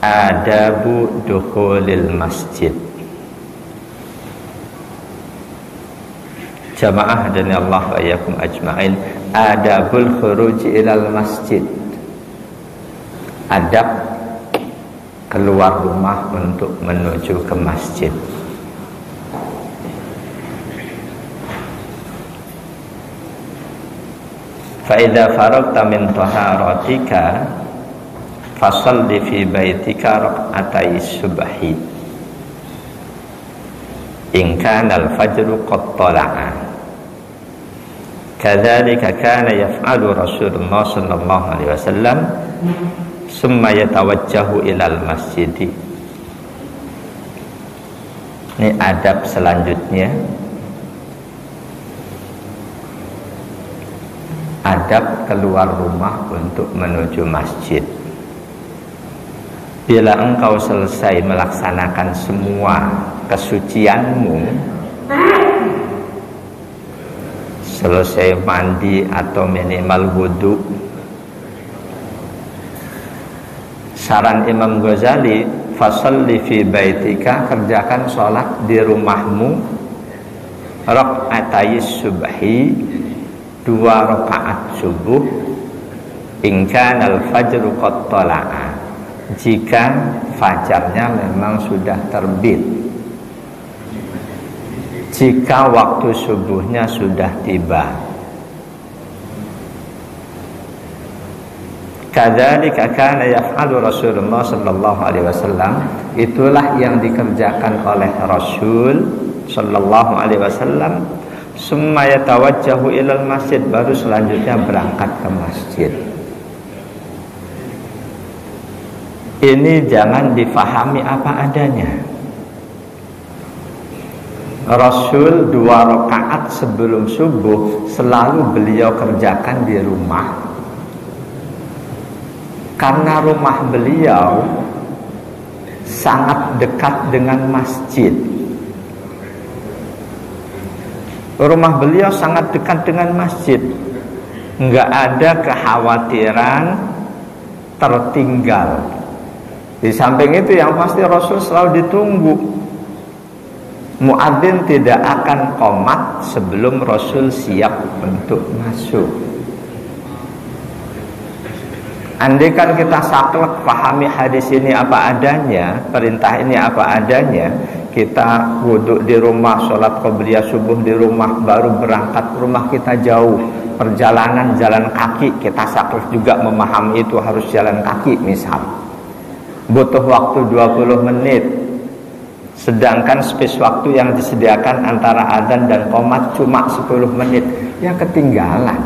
Adabu dukhulil masjid. Jamaah dan Allah wa iyyakum ajma'in. Adabul khuruj ilal masjid. Adab keluar rumah untuk menuju ke masjid. Fa idza faragta min taharatika fasalli fi baitika rak'atai subhi in kana al-fajru qad tala'a. Kadzalika kana yaf'alu Rasulullah sallallahu alaihi wasallam summa yatawajjahu ilal masjid. Ini adab selanjutnya. Adab keluar rumah untuk menuju masjid. Bila engkau selesai melaksanakan semua kesucianmu, selesai mandi atau minimal wudu, saran Imam Ghazali, fasalli fi baitika, kerjakan sholat di rumahmu, rak'atai subhi, 2 rakaat subuh, in kana al-fajru qad tala'a, jika fajarnya memang sudah terbit, jika waktu subuhnya sudah tiba. Kadzalika kana yaf'alu Rasulullah sallallahu alaihi wasallam, itulah yang dikerjakan oleh Rasul sallallahu alaihi wasallam. Summa yatawajjahu ilal masjid, baru selanjutnya berangkat ke masjid. Ini jangan difahami apa adanya. Rasul 2 rakaat sebelum subuh selalu beliau kerjakan di rumah, karena rumah beliau sangat dekat dengan masjid. Rumah beliau sangat dekat dengan masjid, nggak ada kekhawatiran tertinggal. Di samping itu yang pasti Rasul selalu ditunggu. Muadzin tidak akan qomat sebelum Rasul siap untuk masuk. Andaikan kita saklek pahami hadis ini apa adanya, perintah ini apa adanya, kita wudhu di rumah, sholat qobliyah subuh di rumah, baru berangkat, rumah kita jauh, perjalanan jalan kaki, kita saklek juga memahami itu harus jalan kaki misal, butuh waktu 20 menit, sedangkan space waktu yang disediakan antara adzan dan qomat cuma 10 menit, ya ketinggalan.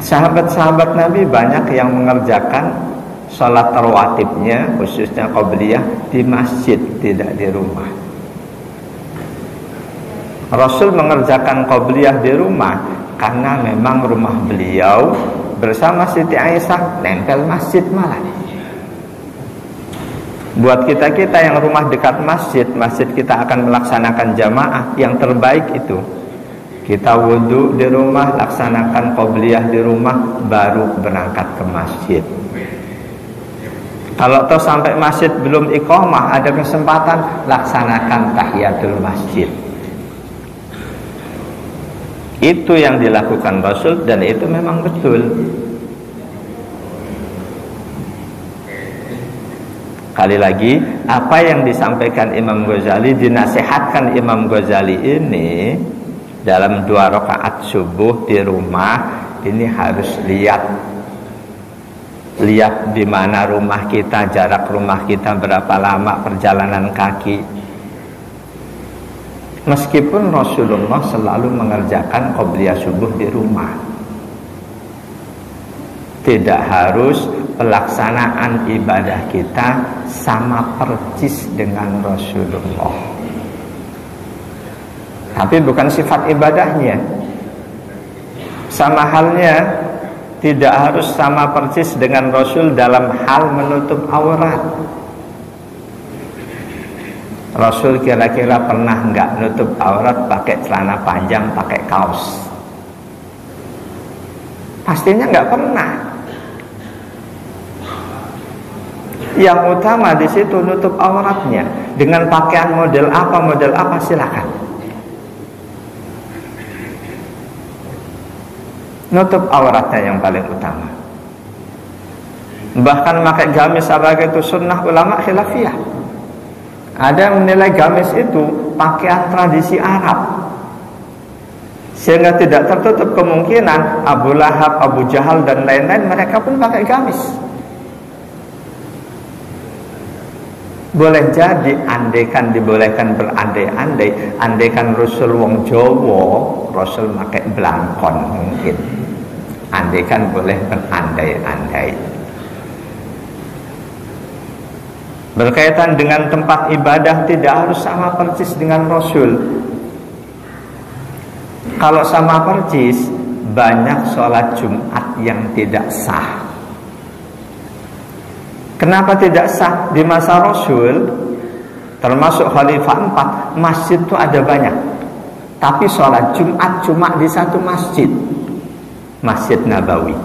Sahabat-sahabat Nabi banyak yang mengerjakan sholat rawatibnya, khususnya qobliyah, di masjid, tidak di rumah. Rasul mengerjakan qobliyah di rumah karena memang rumah beliau bersama Siti Aisyah nempel masjid malah. Buat kita-kita yang rumah dekat masjid, masjid kita akan melaksanakan jamaah yang terbaik itu. Kita wudhu di rumah, laksanakan qobliyah di rumah, baru berangkat ke masjid. Kalau toh sampai masjid belum iqamah, ada kesempatan, laksanakan tahiyatul masjid. Itu yang dilakukan Rasul dan itu memang betul. Kali lagi, apa yang disampaikan Imam Ghazali, dinasihatkan Imam Ghazali ini dalam 2 rakaat subuh di rumah, ini harus lihat di mana rumah kita, jarak rumah kita berapa lama perjalanan kaki. Meskipun Rasulullah selalu mengerjakan qobliyah subuh di rumah, tidak harus pelaksanaan ibadah kita sama persis dengan Rasulullah. Tapi bukan sifat ibadahnya. Sama halnya tidak harus sama persis dengan Rasul dalam hal menutup aurat. Rasul kira-kira pernah nggak nutup aurat pakai celana panjang, pakai kaos? Pastinya nggak pernah. Yang utama di situ nutup auratnya. Dengan pakaian model apa silakan. Nutup auratnya yang paling utama. Bahkan pakai gamis sebagai itu sunnah, ulama khilafiyah. Ada yang menilai gamis itu pakaian tradisi Arab, sehingga tidak tertutup kemungkinan Abu Lahab, Abu Jahal dan lain-lain mereka pun pakai gamis. Boleh jadi andaikan dibolehkan berandai-andai, andaikan Rasul wong Jawa, Rasul pakai blangkon mungkin. Andaikan boleh berandai-andai. Berkaitan dengan tempat ibadah tidak harus sama persis dengan Rasul. Kalau sama persis, banyak sholat Jumat yang tidak sah. Kenapa tidak sah? Di masa Rasul, termasuk Khalifah 4, masjid itu ada banyak. Tapi sholat Jumat cuma di satu masjid, Masjid Nabawi.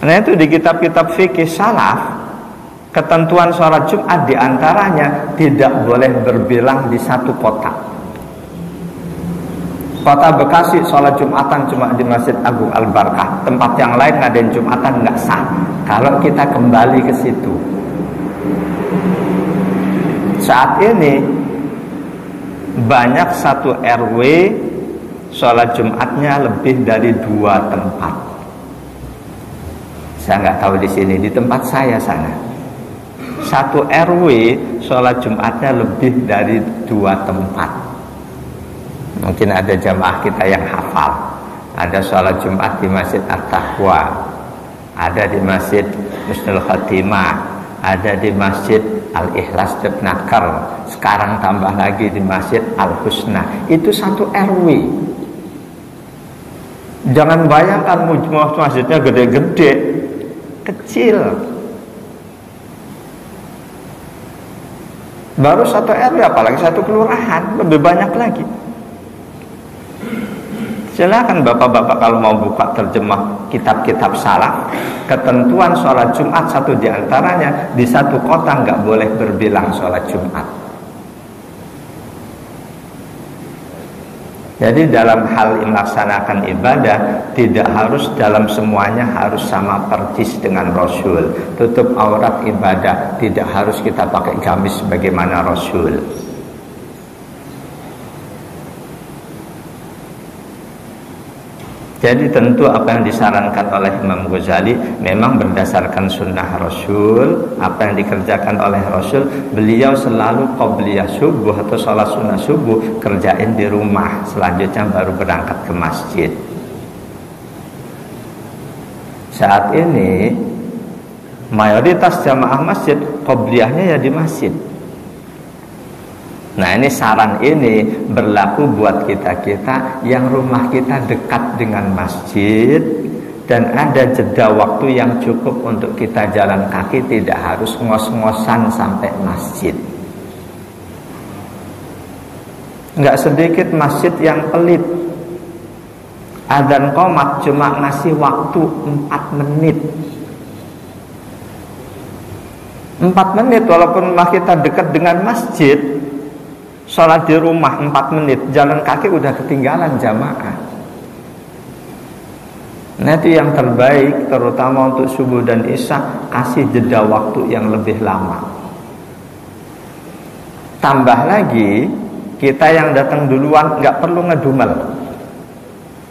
Nah itu di kitab-kitab fikih salaf, ketentuan sholat Jumat diantaranya tidak boleh berbilang di satu kota. Kota Bekasi sholat Jumatan cuma di Masjid Agung Al-Barkah, tempat yang lain ngadain Jumatan nggak sah. Kalau kita kembali ke situ, saat ini banyak satu RW sholat Jumatnya lebih dari 2 tempat. Saya nggak tahu di sini, di tempat saya sana. Satu RW sholat Jumatnya lebih dari 2 tempat. Mungkin ada jamaah kita yang hafal. Ada sholat Jumat di Masjid At-Taqwa, ada di Masjid Husnul Khatimah, ada di Masjid Al-Ikhlas Depnaker, sekarang tambah lagi di Masjid Al-Husna. Itu satu RW. Jangan bayangkan masjidnya gede-gede, kecil. Baru satu RW, apalagi satu kelurahan, lebih banyak lagi. Silakan bapak-bapak kalau mau buka terjemah kitab-kitab salaf, ketentuan sholat Jumat satu diantaranya di satu kota nggak boleh berbilang sholat Jumat. Jadi dalam hal melaksanakan ibadah tidak harus dalam semuanya harus sama persis dengan Rasul. Tutup aurat ibadah tidak harus kita pakai gamis bagaimana Rasul. Jadi tentu apa yang disarankan oleh Imam Ghazali memang berdasarkan sunnah Rasul. Apa yang dikerjakan oleh Rasul, beliau selalu qobliyah subuh atau sholat sunnah subuh kerjain di rumah, selanjutnya baru berangkat ke masjid. Saat ini mayoritas jamaah masjid qobliyahnya ya di masjid. Nah ini saran ini berlaku buat kita-kita yang rumah kita dekat dengan masjid dan ada jeda waktu yang cukup untuk kita jalan kaki, tidak harus ngos-ngosan sampai masjid. Nggak sedikit masjid yang pelit. Adzan qomat cuma ngasih waktu 4 menit. 4 menit walaupun rumah kita dekat dengan masjid. Sholat di rumah 4 menit, jalan kaki udah ketinggalan jamaah. Nah itu yang terbaik, terutama untuk subuh dan isya, kasih jeda waktu yang lebih lama. Tambah lagi, kita yang datang duluan nggak perlu ngedumel.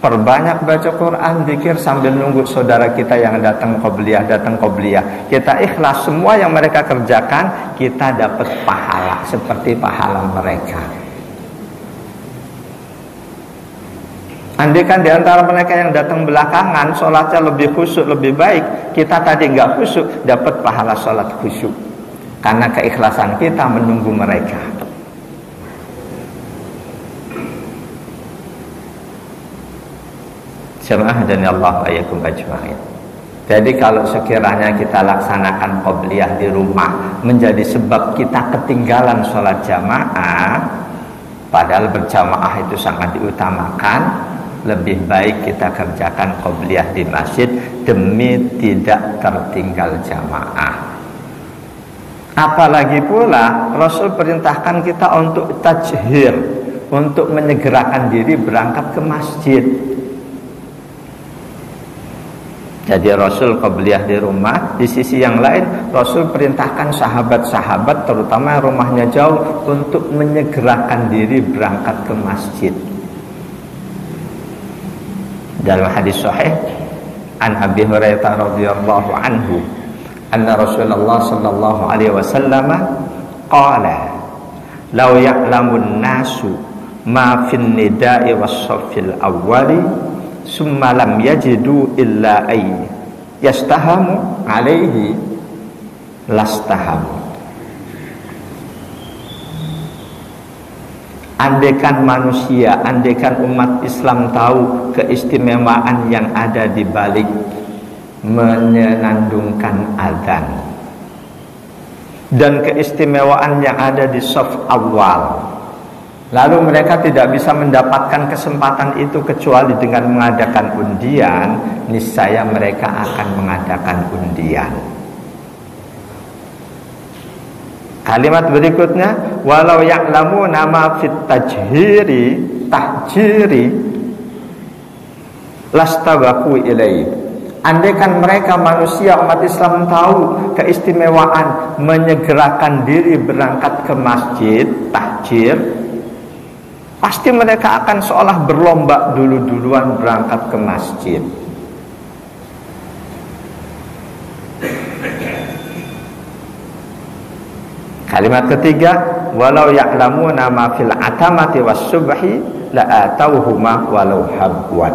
Perbanyak baca Quran, zikir sambil nunggu saudara kita yang datang qobliyah. Kita ikhlas semua yang mereka kerjakan, kita dapat pahala seperti pahala mereka. Andaikan di antara mereka yang datang belakangan sholatnya lebih khusyuk, lebih baik, kita tadi nggak khusyuk, dapat pahala sholat khusyuk karena keikhlasan kita menunggu mereka. Jamaah dan Allah ayakum ajma'in. Jadi kalau sekiranya kita laksanakan qobliyah di rumah menjadi sebab kita ketinggalan sholat jamaah, padahal berjamaah itu sangat diutamakan, lebih baik kita kerjakan qobliyah di masjid demi tidak tertinggal jamaah. Apalagi pula Rasul perintahkan kita untuk tajhir, untuk menyegerakan diri berangkat ke masjid. Jadi Rasul qobliyah di rumah. Di sisi yang lain Rasul perintahkan sahabat-sahabat, terutama yang rumahnya jauh, untuk menyegerakan diri berangkat ke masjid. Dalam hadis sahih an Abi Hurairah radhiyallahu anhu anna Rasulullah sallallahu alaihi wasallam qala law ya'lamun nasu ma fin nida'i was-saffil awwali summa lam yajidu illa ay yastahamu alaihi lastahamu. Andaikan manusia, andaikan umat Islam tahu keistimewaan yang ada di balik menyenandungkan azan dan keistimewaan yang ada di shaf awal, lalu mereka tidak bisa mendapatkan kesempatan itu kecuali dengan mengadakan undian, niscaya mereka akan mengadakan undian. Kalimat berikutnya, walau ya'lamu nama fit tahjiri lastabaku ilai. Andaikan mereka manusia umat Islam tahu keistimewaan menyegerakan diri berangkat ke masjid, tahjir, pasti mereka akan seolah berlomba duluan berangkat ke masjid. Kalimat ketiga, walau ya'lamuna ma fil atamati was subhi la atauhuma walau habwan.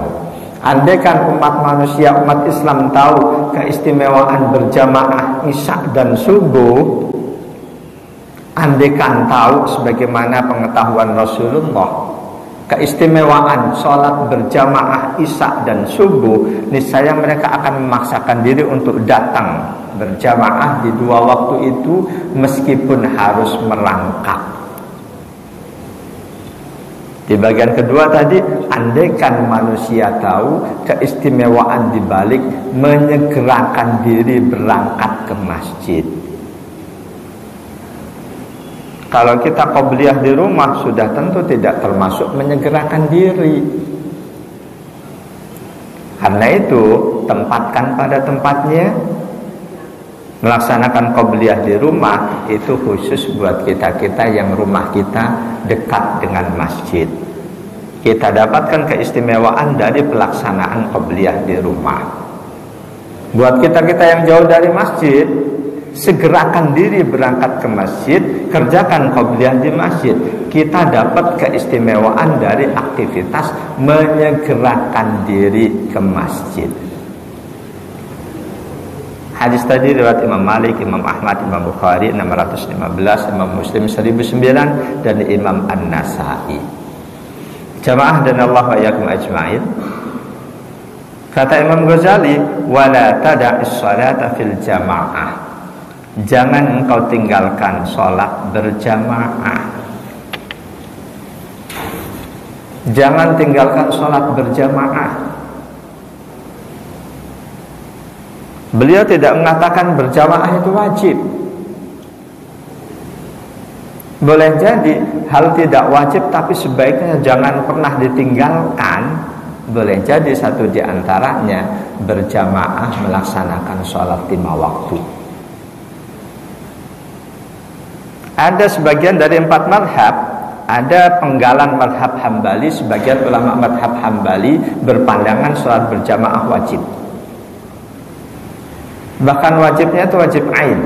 Andaikan umat manusia, umat Islam tahu keistimewaan berjamaah isya dan subuh, andaikan tahu sebagaimana pengetahuan Rasulullah keistimewaan sholat berjamaah isya dan subuh, niscaya mereka akan memaksakan diri untuk datang berjamaah di dua waktu itu meskipun harus merangkak. Di bagian kedua tadi, andaikan manusia tahu keistimewaan di balik menyegerakan diri berangkat ke masjid. Kalau kita qobliyah di rumah sudah tentu tidak termasuk menyegerakan diri. Karena itu tempatkan pada tempatnya. Melaksanakan qobliyah di rumah itu khusus buat kita-kita yang rumah kita dekat dengan masjid. Kita dapatkan keistimewaan dari pelaksanaan qobliyah di rumah. Buat kita-kita yang jauh dari masjid, segerakan diri berangkat ke masjid, kerjakan qobliyah di masjid. Kita dapat keistimewaan dari aktivitas menyegerakan diri ke masjid. Hadis tadi riwayat Imam Malik, Imam Ahmad, Imam Bukhari 615, Imam Muslim 1009 dan Imam An-Nasa'i. Jamaah dan Allah wa iyyakum ajma'in. Kata Imam Ghazali, wala tada'is salata fil jamaah. Jangan engkau tinggalkan sholat berjamaah. Jangan tinggalkan sholat berjamaah. Beliau tidak mengatakan berjamaah itu wajib. Boleh jadi hal tidak wajib tapi sebaiknya jangan pernah ditinggalkan. Boleh jadi satu di antaranya berjamaah melaksanakan sholat 5 waktu. Ada sebagian dari 4 madhab, ada penggalan madhab Hambali, sebagian ulama madhab Hambali berpandangan sholat berjamaah wajib. Bahkan wajibnya itu wajib ain.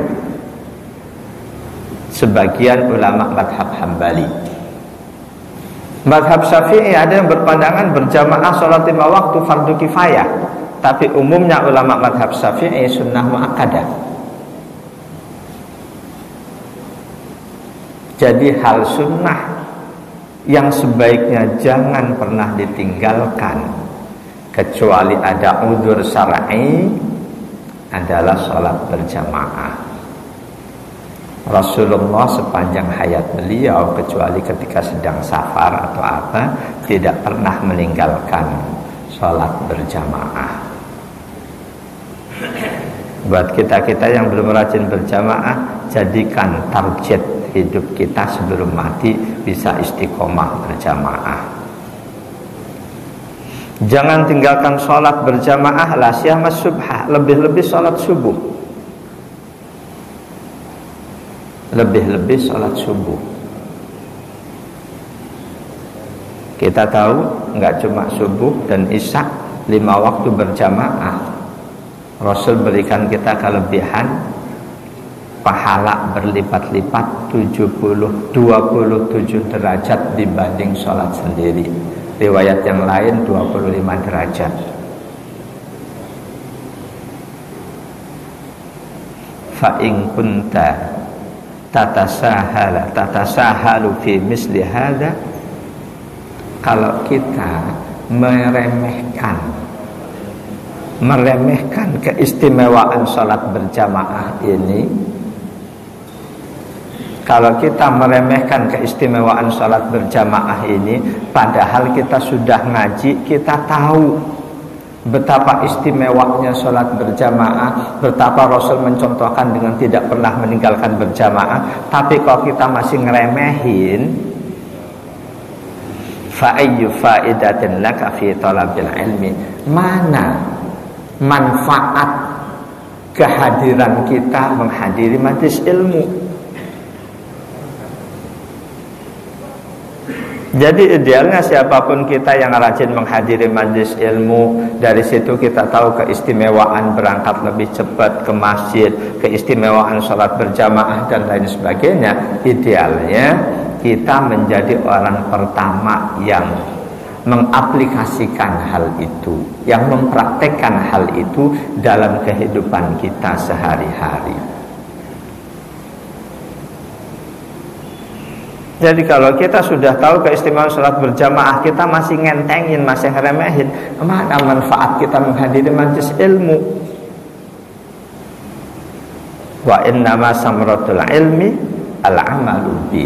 Sebagian ulama madhab Hambali. Madhab Syafi'i ada yang berpandangan berjamaah sholat 5 waktu fardu kifayah, tapi umumnya ulama madhab Syafi'i sunnah muakkadah. Jadi hal sunnah yang sebaiknya jangan pernah ditinggalkan kecuali ada udzur syar'i adalah sholat berjamaah. Rasulullah sepanjang hayat beliau, kecuali ketika sedang safar atau apa, tidak pernah meninggalkan sholat berjamaah. Buat kita-kita yang belum rajin berjamaah, jadikan target hidup kita sebelum mati bisa istiqomah berjamaah. Jangan tinggalkan sholat berjamaah, la siyama subhah, lebih-lebih sholat subuh. Lebih-lebih sholat subuh. Kita tahu nggak cuma subuh dan isya, 5 waktu berjamaah. Rasul berikan kita kelebihan pahala berlipat-lipat 27 derajat dibanding sholat sendiri. Riwayat yang lain 25 derajat. Fa in kunta tatasahalu fi misli hadza, kalau kita meremehkan keistimewaan sholat berjamaah ini, kalau kita meremehkan keistimewaan sholat berjamaah ini, padahal kita sudah ngaji, kita tahu betapa istimewanya sholat berjamaah, betapa Rasul mencontohkan dengan tidak pernah meninggalkan berjamaah, tapi kalau kita masih ngeremehin, fa ayyu faidatin laka fi talabil ilmi, mana manfaat kehadiran kita menghadiri majelis ilmu? Jadi idealnya siapapun kita yang rajin menghadiri majelis ilmu, dari situ kita tahu keistimewaan berangkat lebih cepat ke masjid, keistimewaan sholat berjamaah dan lain sebagainya. Idealnya kita menjadi orang pertama yang mengaplikasikan hal itu, yang mempraktekkan hal itu dalam kehidupan kita sehari-hari. Jadi kalau kita sudah tahu keistimewaan sholat berjamaah, kita masih ngentengin, masih ngeremehin, mana manfaat kita menghadiri majelis ilmu? Wa innama samratul ilmi al-amalu bi.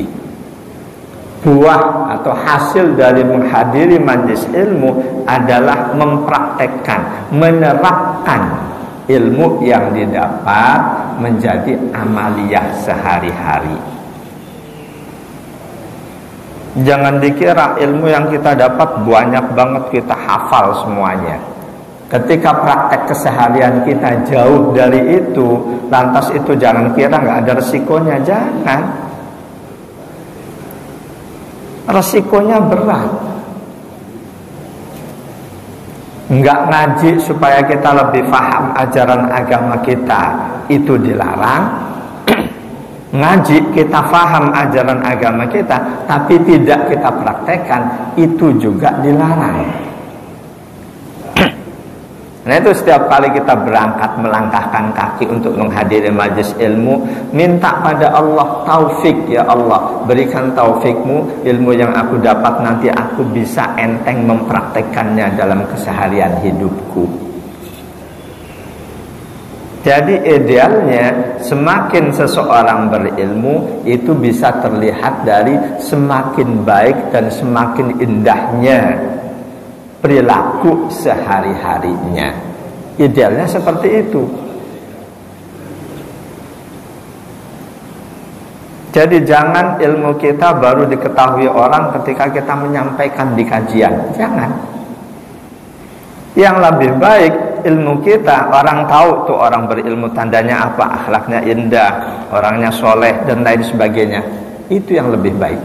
Buah atau hasil dari menghadiri majelis ilmu adalah mempraktekkan, menerapkan ilmu yang didapat menjadi amaliyah sehari-hari. Jangan dikira ilmu yang kita dapat banyak banget, kita hafal semuanya. Ketika praktek keseharian kita jauh dari itu, lantas itu jangan kira nggak ada resikonya. Jangan. Resikonya berat. Nggak ngaji supaya kita lebih paham ajaran agama kita, itu dilarang. Ngaji kita paham ajaran agama kita, tapi tidak kita praktekkan, itu juga dilarang. Nah itu setiap kali kita berangkat melangkahkan kaki untuk menghadiri majelis ilmu, minta pada Allah taufik, ya Allah berikan taufikmu, ilmu yang aku dapat nanti aku bisa enteng mempraktekkannya dalam keseharian hidupku. Jadi idealnya semakin seseorang berilmu itu bisa terlihat dari semakin baik dan semakin indahnya perilaku sehari-harinya. Idealnya seperti itu. Jadi jangan ilmu kita baru diketahui orang ketika kita menyampaikan di kajian. Jangan. Yang lebih baik ilmu kita, orang tahu tuh orang berilmu tandanya apa, akhlaknya indah, orangnya soleh dan lain sebagainya. Itu yang lebih baik.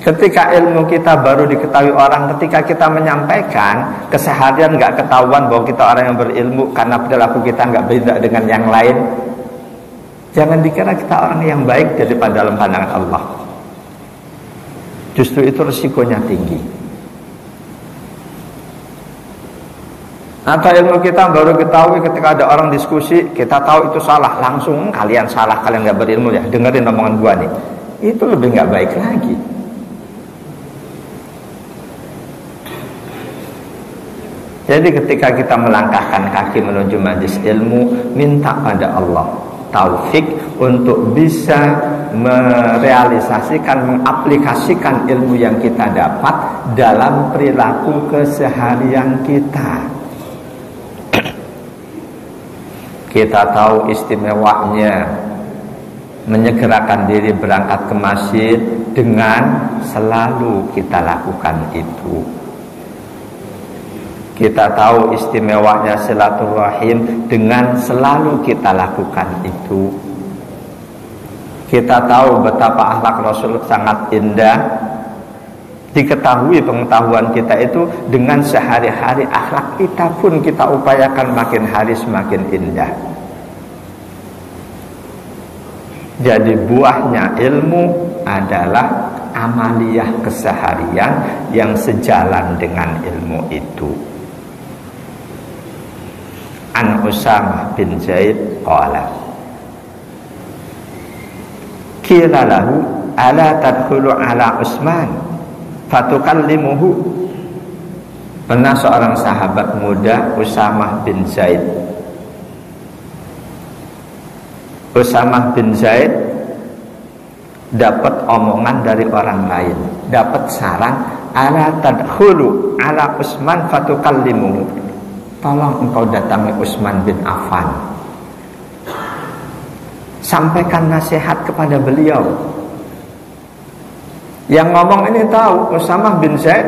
Ketika ilmu kita baru diketahui orang, ketika kita menyampaikan keseharian nggak ketahuan bahwa kita orang yang berilmu karena perilaku kita nggak beda dengan yang lain. Jangan dikira kita orang yang baik daripada dalam pandangan Allah. Justru itu risikonya tinggi. Atau ilmu kita baru ketahui ketika ada orang diskusi, kita tahu itu salah, langsung kalian salah, kalian nggak berilmu ya, dengerin omongan gua nih. Itu lebih nggak baik lagi. Jadi ketika kita melangkahkan kaki menuju majelis ilmu, minta pada Allah taufik untuk bisa merealisasikan, mengaplikasikan ilmu yang kita dapat dalam perilaku keseharian kita. Kita tahu istimewanya menyegerakan diri berangkat ke masjid dengan selalu kita lakukan itu. Kita tahu istimewanya silaturahim dengan selalu kita lakukan itu. Kita tahu betapa akhlak Rasul sangat indah. Diketahui pengetahuan kita itu dengan sehari-hari akhlak kita pun kita upayakan makin hari semakin indah. Jadi buahnya ilmu adalah amaliyah keseharian yang sejalan dengan ilmu itu. An Usamah bin Zaid qala qila lahu ala tadkhulu ala Utsman fatukallimuhu. Pernah seorang sahabat muda Usamah bin Zaid. Usamah bin Zaid dapat omongan dari orang lain, dapat saran, ala tadkhulu ala Utsman fatukallimuhu. Tolong engkau datangi Utsman bin Affan, sampaikan nasihat kepada beliau. Yang ngomong ini tahu Usamah bin Zaid,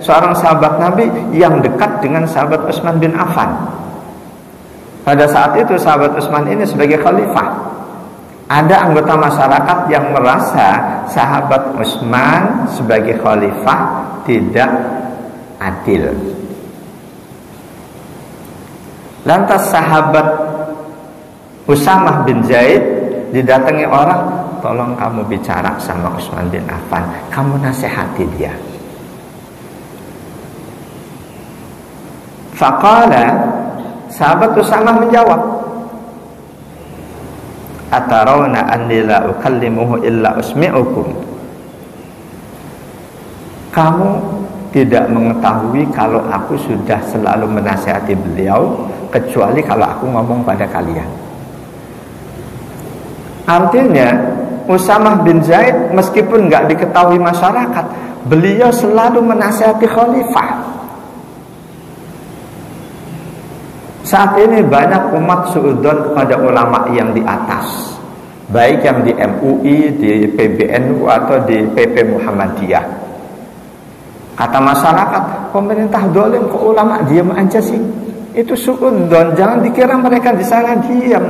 seorang sahabat Nabi yang dekat dengan sahabat Utsman bin Affan. Pada saat itu sahabat Utsman ini sebagai khalifah. Ada anggota masyarakat yang merasa sahabat Utsman sebagai khalifah tidak adil. Lantas sahabat Usamah bin Zaid didatangi orang, tolong kamu bicara sama Utsman bin Affan, kamu nasihati dia. Faqala, sahabat Usamah menjawab, atarawna anni la ukallimuhu illa usmi'ukum. Kamu tidak mengetahui kalau aku sudah selalu menasihati beliau, kecuali kalau aku ngomong pada kalian. Artinya Usamah bin Zaid meskipun nggak diketahui masyarakat, beliau selalu menasihati khalifah. Saat ini banyak umat suudzon kepada ulama yang di atas, baik yang di MUI, di PBNU atau di PP Muhammadiyah. Kata masyarakat, pemerintah dolim, kok ulama diam aja sih? Itu suudzon, jangan dikira mereka di sana diam.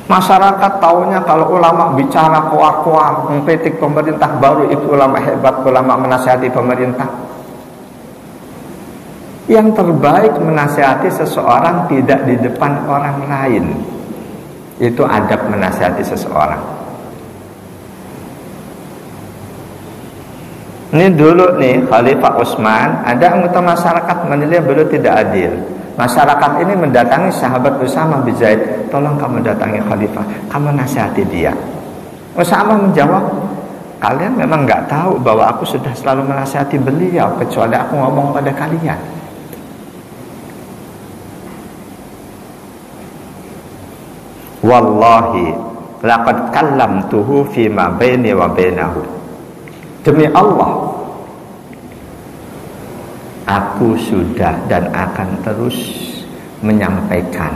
Masyarakat taunya kalau ulama bicara koar-koar, mengkritik pemerintah, baru itu ulama hebat, ulama menasihati pemerintah. Yang terbaik menasihati seseorang tidak di depan orang lain. Itu adab menasihati seseorang. Ini dulu nih Khalifah Utsman, ada anggota masyarakat menilai beliau tidak adil. Masyarakat ini mendatangi sahabat Usamah bin Zaid, tolong kamu datangi Khalifah, kamu nasihati dia. Usamah menjawab, kalian memang nggak tahu bahwa aku sudah selalu menasihati beliau, kecuali aku ngomong pada kalian. Wallahi laqad kallamtuhu fima baini wa bainahu. Demi Allah, aku sudah dan akan terus menyampaikan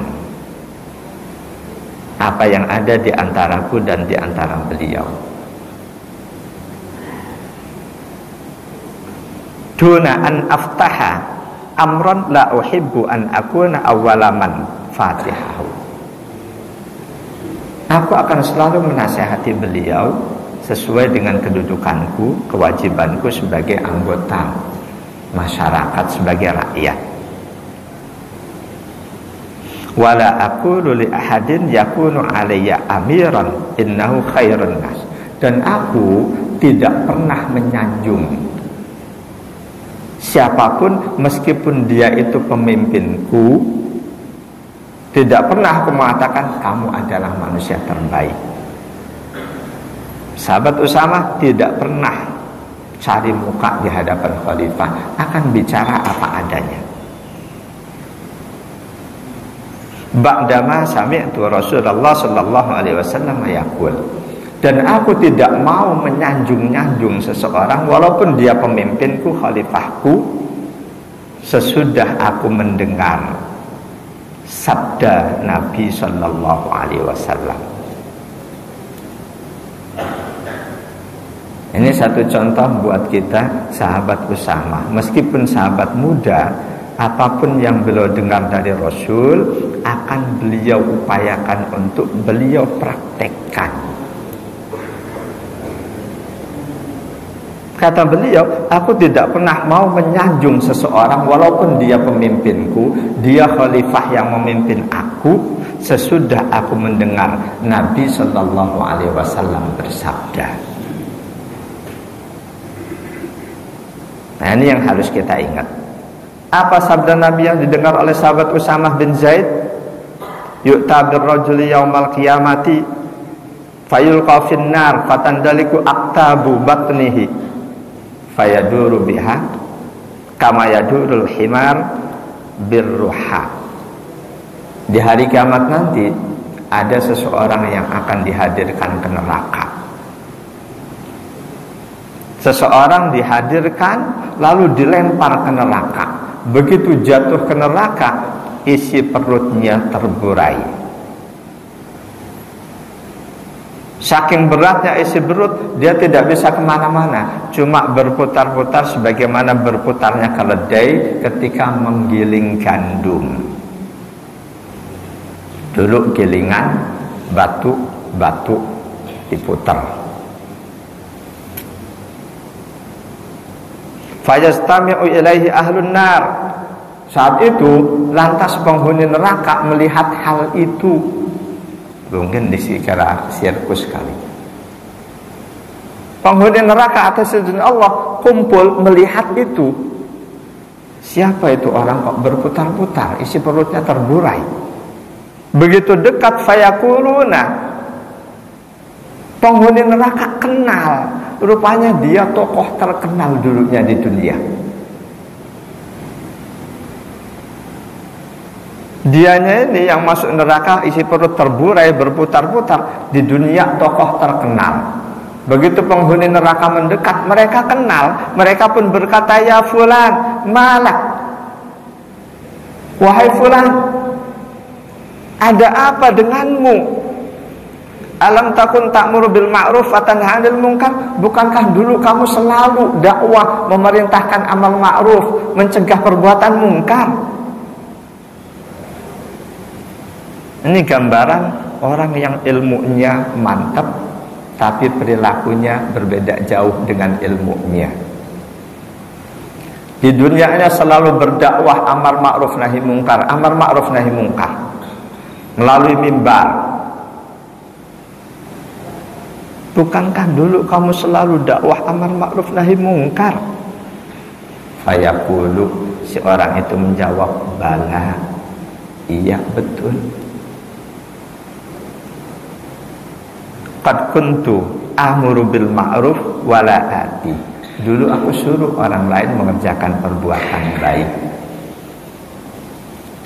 apa yang ada di antaraku dan di antara beliau. Duna an aftaha amran la uhibbu an akuna awwalaman fatihahu. Aku akan selalu menasihati beliau sesuai dengan kedudukanku, kewajibanku sebagai anggota masyarakat, sebagai rakyat. Wala aqulu li ahadin yakunu alayya amiran innahu khairun nas. Dan aku tidak pernah menyanjung siapapun meskipun dia itu pemimpinku. Tidak pernah aku mengatakan kamu adalah manusia terbaik. Sahabat Usamah tidak pernah cari muka di hadapan khalifah, akan bicara apa adanya. ba'dama sami'tu Rasulullah sallallahu alaihi wasallam yaqul, dan aku tidak mau menyanjung-nyanjung seseorang walaupun dia pemimpinku, khalifahku, sesudah aku mendengar sabda Nabi sallallahu alaihi wasallam. Ini satu contoh buat kita, sahabat Usamah. Meskipun sahabat muda, apapun yang beliau dengar dari Rasul akan beliau upayakan untuk beliau praktekkan. Kata beliau, aku tidak pernah mau menyanjung seseorang walaupun dia pemimpinku, dia khalifah yang memimpin aku, sesudah aku mendengar Nabi sallallahu alaihi wasallam bersabda. Nah, ini yang harus kita ingat. Apa sabda Nabi yang didengar oleh sahabat Usamah bin Zaid? Yu'ta birrajuli yaumal qiyamati fayulqa finnar fatandaliku aktabu batnihi fayaduru biha kama yadurul himar birruha. Di hari kiamat nanti ada seseorang yang akan dihadirkan ke neraka. Seseorang dihadirkan lalu dilempar ke neraka. Begitu jatuh ke neraka, isi perutnya terburai. Saking beratnya isi perut, dia tidak bisa kemana-mana, cuma berputar-putar sebagaimana berputarnya keledai ketika menggiling gandum. Dulu gilingan batu diputar. Fayastami'u ilaihi ahlun nar. Saat itu lantas penghuni neraka melihat hal itu. Mungkin dikira sirkus kali. Penghuni neraka atas izin Allah kumpul melihat itu. Siapa itu orang kok berputar-putar, isi perutnya terburai. Begitu dekat fayakuluna, penghuni neraka kenal. Rupanya dia tokoh terkenal dulunya di dunia. Dianya ini yang masuk neraka isi perut terburai berputar-putar, di dunia tokoh terkenal. Begitu penghuni neraka mendekat, mereka kenal. Mereka pun berkata, ya fulan, malak, wahai fulan, ada apa denganmu? Alam takun ta'muru bil ma'ruf wa tanha 'anil munkar? Bukankah dulu kamu selalu dakwah memerintahkan amal ma'ruf, mencegah perbuatan mungkar? Ini gambaran orang yang ilmunya mantap tapi perilakunya berbeda jauh dengan ilmunya. Di dunianya selalu berdakwah amar ma'ruf nahi mungkar, amar ma'ruf nahi mungkar melalui mimbar. Bukankah dulu kamu selalu dakwah amar ma'ruf nahi mungkar? Fayaqulu, si orang itu menjawab, bala, iya betul. Qad kuntu amuru bil ma'ruf wala ati. Dulu aku suruh orang lain mengerjakan perbuatan baik,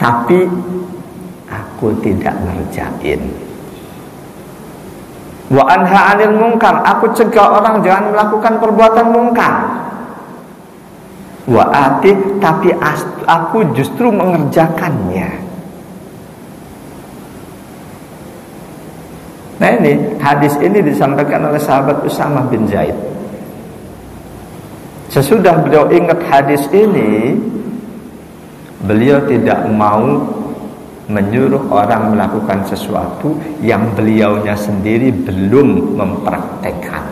tapi aku tidak ngerjain. Wa anha 'anil munkar, aku cegah orang jangan melakukan perbuatan mungkar. Wa ati, tapi aku justru mengerjakannya. Nah, ini hadis ini disampaikan oleh sahabat Usamah bin Zaid. Sesudah beliau ingat hadis ini, beliau tidak mau menyuruh orang melakukan sesuatu yang beliaunya sendiri belum mempraktekkan.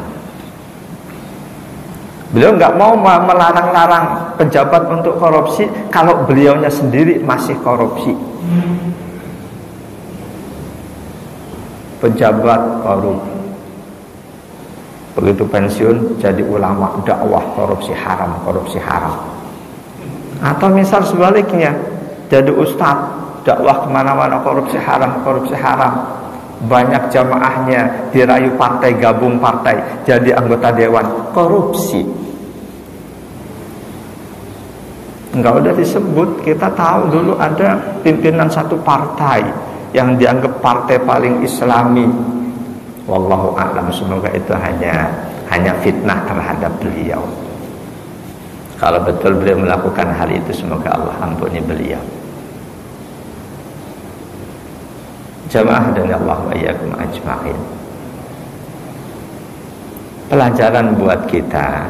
Beliau nggak mau melarang-larang pejabat untuk korupsi kalau beliaunya sendiri masih korupsi. Pejabat korup, begitu pensiun jadi ulama dakwah korupsi haram. Atau misal sebaliknya, jadi ustadz dakwah kemana-mana korupsi haram. Banyak jamaahnya dirayu partai, gabung partai, jadi anggota dewan, korupsi. Enggak udah disebut, kita tahu dulu ada pimpinan satu partai yang dianggap partai paling islami. Wallahu a'lam, semoga itu hanya fitnah terhadap beliau. Kalau betul beliau melakukan hal itu, semoga Allah ampuni beliau. Jamaah dan Allah wa iyyakum ajma'in. Pelajaran buat kita,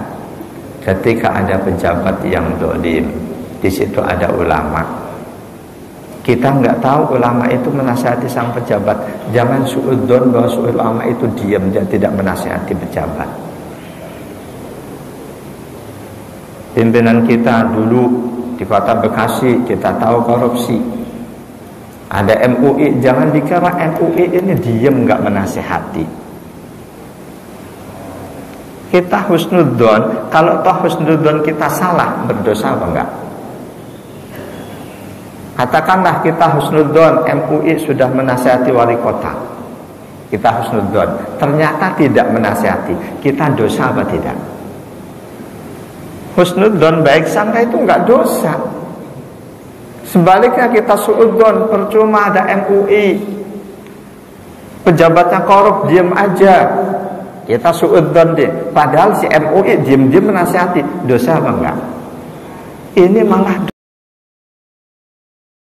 ketika ada pejabat yang zalim, di situ ada ulama. Kita nggak tahu ulama itu menasihati sang pejabat. Jangan suudzon bahwa ulama itu diam dan tidak menasihati pejabat. Pimpinan kita dulu di kota Bekasi, kita tahu korupsi. Ada MUI, jangan dikira MUI ini diam nggak menasihati. Kita husnudzon, kalau toh husnudzon kita salah, berdosa apa enggak? Katakanlah kita husnudzon, MUI sudah menasihati wali kota, kita husnudzon, ternyata tidak menasihati, kita dosa apa tidak? Husnudzon, baik sangka itu enggak dosa. Sebaliknya kita suudzon, percuma ada MUI, pejabatnya korup, diam aja, kita suudzon deh. Padahal si MUI diam-diam menasihati, dosa apa enggak? Ini malah